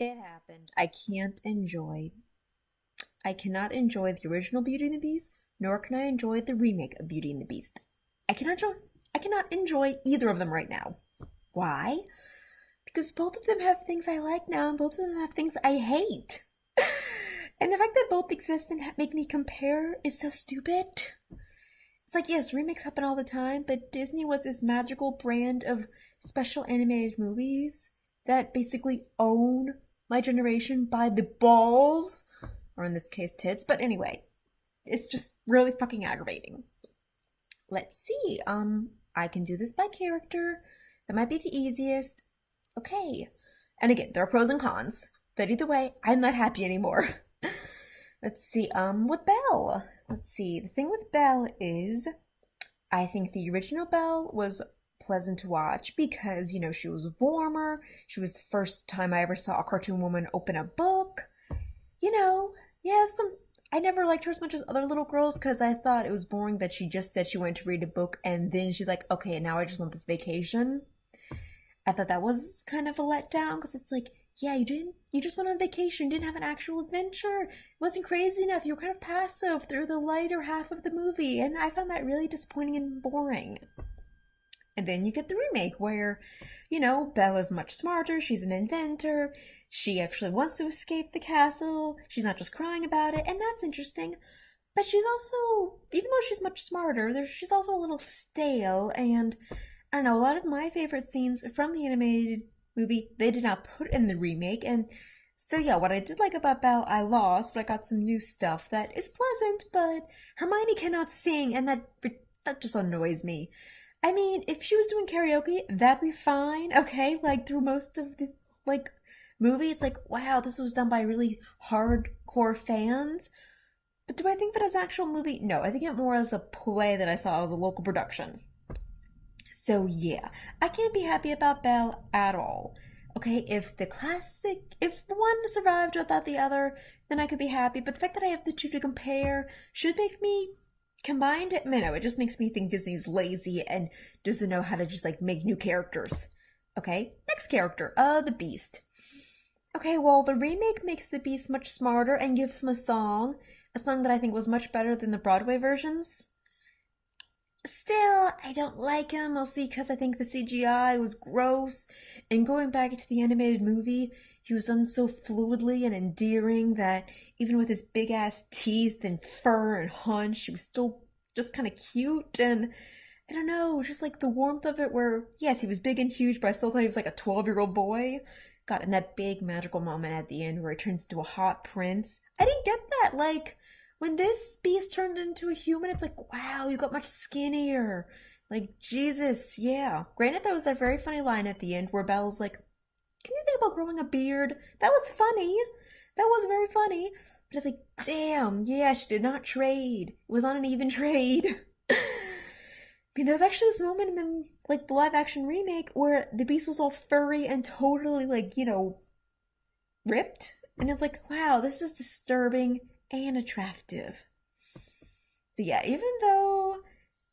It happened. I cannot enjoy the original Beauty and the Beast, nor can I enjoy the remake of Beauty and the Beast. I cannot enjoy I cannot enjoy either of them right now. Why? Because both of them have things I like now and both of them have things I hate. And the fact that both exist and make me compare is so stupid. It's like, yes, remakes happen all the time, but Disney was this magical brand of special animated movies that basically own my generation by the balls, or in this case, tits. But anyway, it's just really fucking aggravating. Let's see. I can do this by character. That might be the easiest. Okay. And again, there are pros and cons, but either way, I'm not happy anymore. Let's see. With Belle. Let's see. The thing with Belle is I think the original Belle was pleasant to watch because, she was warmer. She was the first time I ever saw a cartoon woman open a book. You know, yeah, I never liked her as much as other little girls because I thought it was boring that she just said she wanted to read a book and then she's like, okay, now I just want this vacation. I thought that was kind of a letdown because it's like, yeah, you just went on vacation, you didn't have an actual adventure. It wasn't crazy enough. You were kind of passive through the lighter half of the movie, and I found that really disappointing and boring. And then you get the remake where, Bella's much smarter, she's an inventor, she actually wants to escape the castle, she's not just crying about it, and that's interesting. But she's also, even though she's much smarter, she's also a little stale, and I don't know, a lot of my favorite scenes from the animated movie they did not put in the remake, and so yeah, what I did like about Belle I lost, but I got some new stuff that is pleasant, but Hermione cannot sing, and that just annoys me. I mean, if she was doing karaoke, that'd be fine, okay? Like through most of the like movie, it's like, wow, this was done by really hardcore fans. But do I think that as an actual movie? No, I think it more as a play that I saw as a local production. So yeah, I can't be happy about Belle at all. Okay, if one survived without the other, then I could be happy. But the fact that I have the two to compare should make me combined. No, it just makes me think Disney's lazy and doesn't know how to just like make new characters. Okay, next character, the Beast. Okay, well, the remake makes the Beast much smarter and gives him a song that I think was much better than the Broadway versions. Still, I don't like him, mostly because I think the CGI was gross. And going back to the animated movie, he was done so fluidly and endearing that even with his big ass teeth and fur and hunch, he was still just kind of cute. And I don't know, just like the warmth of it, where, yes, he was big and huge, but I still thought he was like a 12-year-old boy. God, and that big magical moment at the end where he turns into a hot prince. I didn't get that. Like, when this beast turned into a human, it's like, wow, you got much skinnier. Like, Jesus, yeah. Granted, that was that very funny line at the end where Belle's like, can you think about growing a beard? That was funny. That was very funny. But it's like, damn, yeah, she did not trade. It was on an even trade. I mean, there was actually this moment in the live action remake where the beast was all furry and totally like, ripped. And it's like, wow, this is disturbing and attractive. But yeah, even though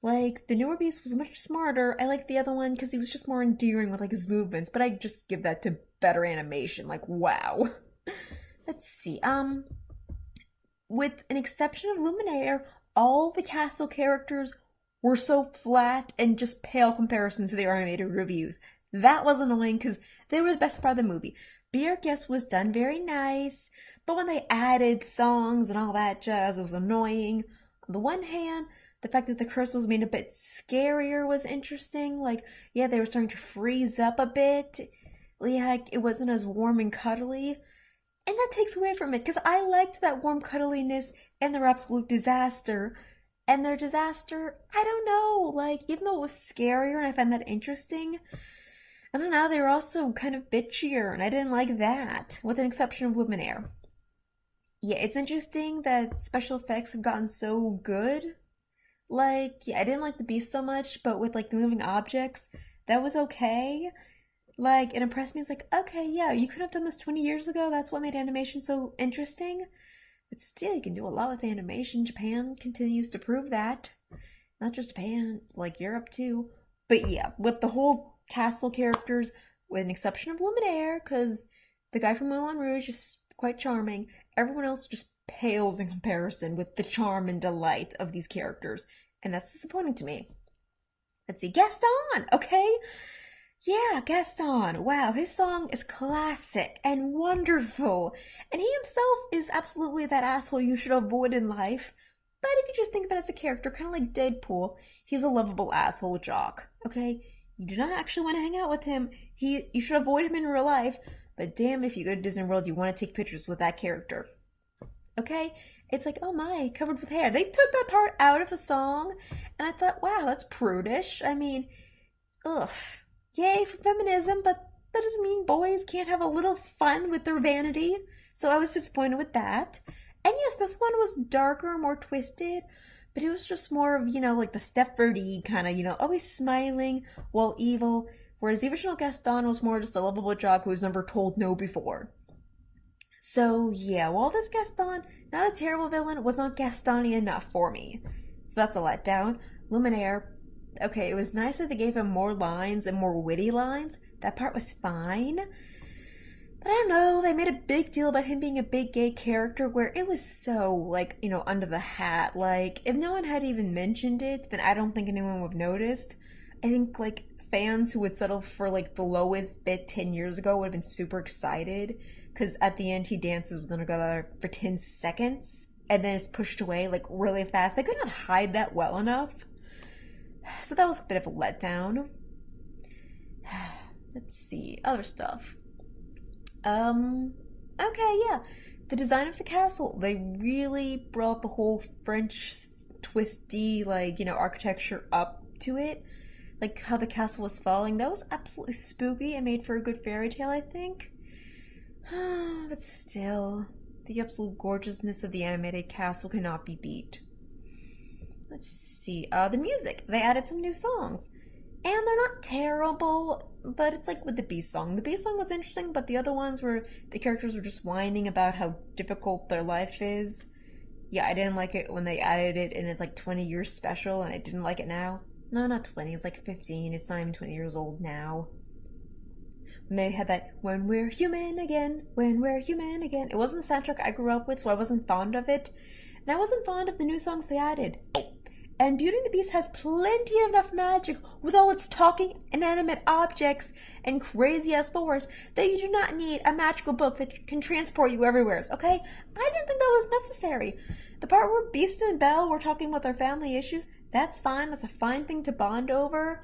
like the newer Beast was much smarter, I like the other one because he was just more endearing with like his movements. But I just give that to better animation. Like wow. Let's see. With an exception of Luminaire, all the castle characters were so flat and just pale comparison to the animated reviews. That was annoying because they were the best part of the movie. Be Our Guest was done very nice, but when they added songs and all that jazz, it was annoying. On the one hand, the fact that the curse was made a bit scarier was interesting. Like, yeah, they were starting to freeze up a bit. Like, it wasn't as warm and cuddly. And that takes away from it because I liked that warm cuddliness and their absolute disaster. And their disaster, I don't know, like, even though it was scarier and I found that interesting, I don't know, they were also kind of bitchier and I didn't like that, with an exception of Luminaire. Yeah, it's interesting that special effects have gotten so good. Like, yeah, I didn't like the beast so much, but with like the moving objects, that was okay. Like, it impressed me. It's like, okay, yeah, you could have done this 20 years ago. That's what made animation so interesting. But still, you can do a lot with animation. Japan continues to prove that. Not just Japan, like Europe too. But yeah, with the whole castle characters, with an exception of Luminaire, because The guy from Moulin Rouge is quite charming. Everyone else just pales in comparison with the charm and delight of these characters, and that's disappointing to me. Let's see, Gaston, okay? Yeah, Gaston. Wow, his song is classic and wonderful. And he himself is absolutely that asshole you should avoid in life. But if you just think of it as a character, kind of like Deadpool, he's a lovable asshole jock. Okay? You do not actually want to hang out with him. You should avoid him in real life. But damn, if you go to Disney World, you want to take pictures with that character. Okay? It's like, oh my, covered with hair. They took that part out of the song, and I thought, wow, that's prudish. I mean, ugh. Yay for feminism, but that doesn't mean boys can't have a little fun with their vanity. So I was disappointed with that. And yes, this one was darker, more twisted, but it was just more of, like the Stepfordy kind of, always smiling while evil. Whereas the original Gaston was more just a lovable jock who was never told no before. So yeah, while this Gaston, not a terrible villain, was not Gaston-y enough for me. So that's a letdown. Luminaire, okay, it was nice that they gave him more lines and more witty lines. That part was fine. But I don't know, they made a big deal about him being a big gay character where it was so, like, under the hat. Like, if no one had even mentioned it, then I don't think anyone would have noticed. I think, like, fans who would settle for, like, the lowest bit 10 years ago would have been super excited. Because at the end, he dances with another for 10 seconds and then is pushed away, like, really fast. They could not hide that well enough. So that was a bit of a letdown. Let's see, other stuff. Okay, yeah. The design of the castle, they really brought the whole French twisty, like, architecture up to it. Like how the castle was falling. That was absolutely spooky and made for a good fairy tale, I think. But still, the absolute gorgeousness of the animated castle cannot be beat. Let's see. The music. They added some new songs. And they're not terrible, but it's like with the Beast song. The Beast song was interesting, but the other ones were the characters were just whining about how difficult their life is. Yeah, I didn't like it when they added it and it's like 20 years special, and I didn't like it now. No, not 20, it's like 15. It's not even 20 years old now. When they had that when we're human again, when we're human again. It wasn't the soundtrack I grew up with, so I wasn't fond of it. And I wasn't fond of the new songs they added. And Beauty and the Beast has plenty of enough magic with all its talking inanimate objects and crazy ass force that you do not need a magical book that can transport you everywhere, okay? I didn't think that was necessary. The part where Beast and Belle were talking about their family issues, that's fine. That's a fine thing to bond over.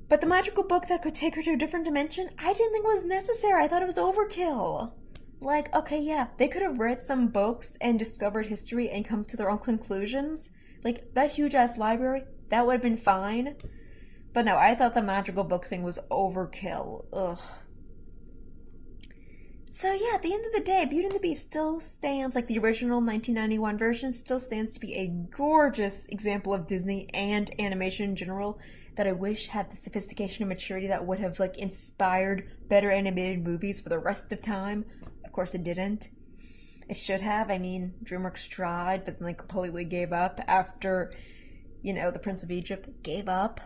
But the magical book that could take her to a different dimension, I didn't think was necessary. I thought it was overkill. Like, okay, yeah, they could have read some books and discovered history and come to their own conclusions. Like, that huge-ass library, that would have been fine. But no, I thought the magical book thing was overkill. Ugh. So yeah, at the end of the day, Beauty and the Beast still stands, like the original 1991 version, still stands to be a gorgeous example of Disney and animation in general that I wish had the sophistication and maturity that would have, like, inspired better animated movies for the rest of time. Of course it didn't. It should have. I mean, DreamWorks tried, but then they completely gave up after, The Prince of Egypt gave up.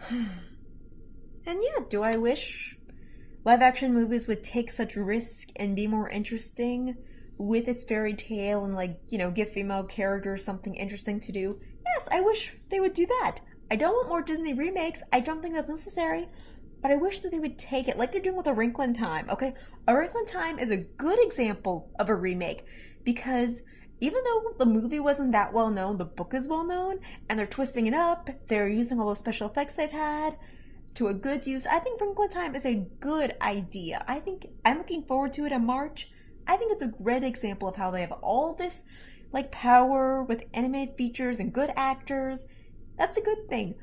And yeah, do I wish live action movies would take such risk and be more interesting with its fairy tale and, like, give female characters something interesting to do? Yes, I wish they would do that. I don't want more Disney remakes. I don't think that's necessary. But I wish that they would take it like they're doing with A Wrinkle in Time, okay? A Wrinkle in Time is a good example of a remake because even though the movie wasn't that well known, the book is well known, and they're twisting it up, they're using all those special effects they've had to a good use. I think Wrinkle in Time is a good idea. I think I'm looking forward to it in March. I think it's a great example of how they have all this, like, power with animated features and good actors. That's a good thing.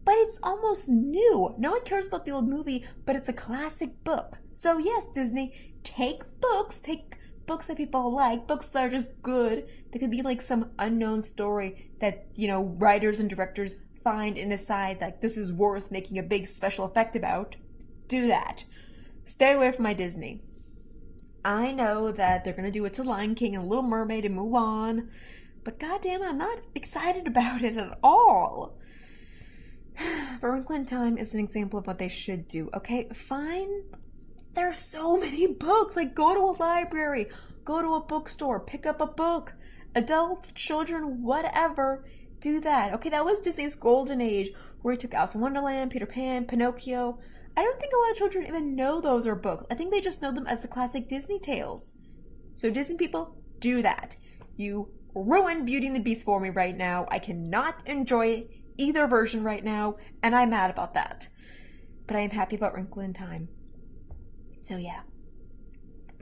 But it's almost new. No one cares about the old movie, but it's a classic book. So yes, Disney, take books that people like, books that are just good. They could be like some unknown story that, writers and directors find and decide that this is worth making a big special effect about. Do that. Stay away from my Disney. I know that they're gonna do It's a Lion King and Little Mermaid and Mulan, but goddamn, I'm not excited about it at all. But Wrinkle in Time is an example of what they should do. Okay, fine There's so many books. Like, go to a library, go to a bookstore, pick up a book. Adults, children, whatever, do that. Okay, that was Disney's golden age, where he took Alice in Wonderland, Peter Pan, Pinocchio. I don't think a lot of children even know those are books. I think they just know them as the classic Disney tales. So Disney people, do that. You ruined Beauty and the Beast for me right now. I cannot enjoy either version right now, and I'm mad about that. But I am happy about Wrinkle in Time. So yeah.